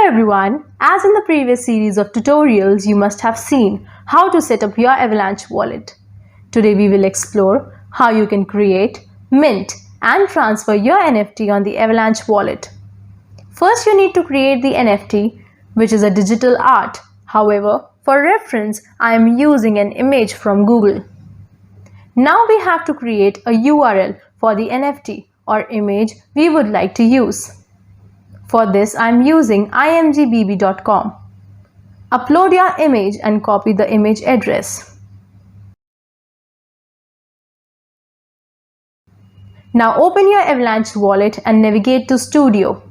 Hello everyone, as in the previous series of tutorials you must have seen how to set up your Avalanche wallet. Today we will explore how you can create, mint and transfer your NFT on the Avalanche wallet. First you need to create the NFT, which is a digital art. However, for reference I am using an image from Google. Now we have to create a URL for the NFT or image we would like to use. For this, I am using imgbb.com. Upload your image and copy the image address. Now open your Avalanche wallet and navigate to Studio.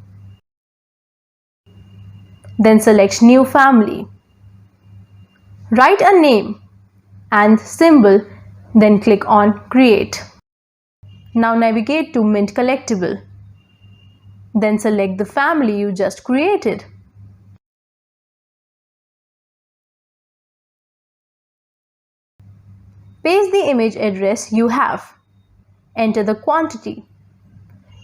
Then select New Family. Write a name and symbol, then click on Create. Now navigate to Mint Collectible. Then select the family you just created. Paste the image address you have. Enter the quantity.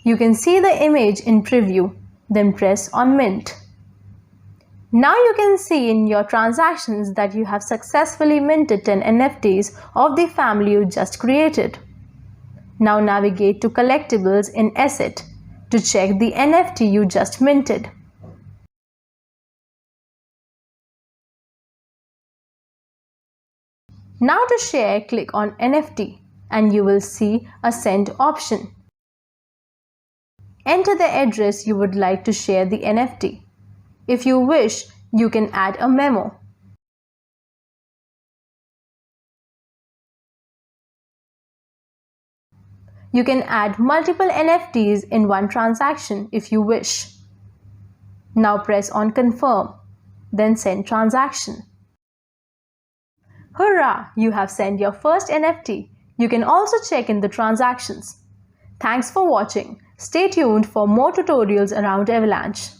You can see the image in preview, then press on Mint. Now you can see in your transactions that you have successfully minted 10 NFTs of the family you just created. Now navigate to Collectibles in Asset to check the NFT you just minted. Now to share, click on NFT and you will see a send option. Enter the address you would like to share the NFT. If you wish, you can add a memo. You can add multiple NFTs in one transaction if you wish. Now press on Confirm, then Send Transaction. Hurrah! You have sent your first NFT. You can also check in the transactions. Thanks for watching. Stay tuned for more tutorials around Avalanche.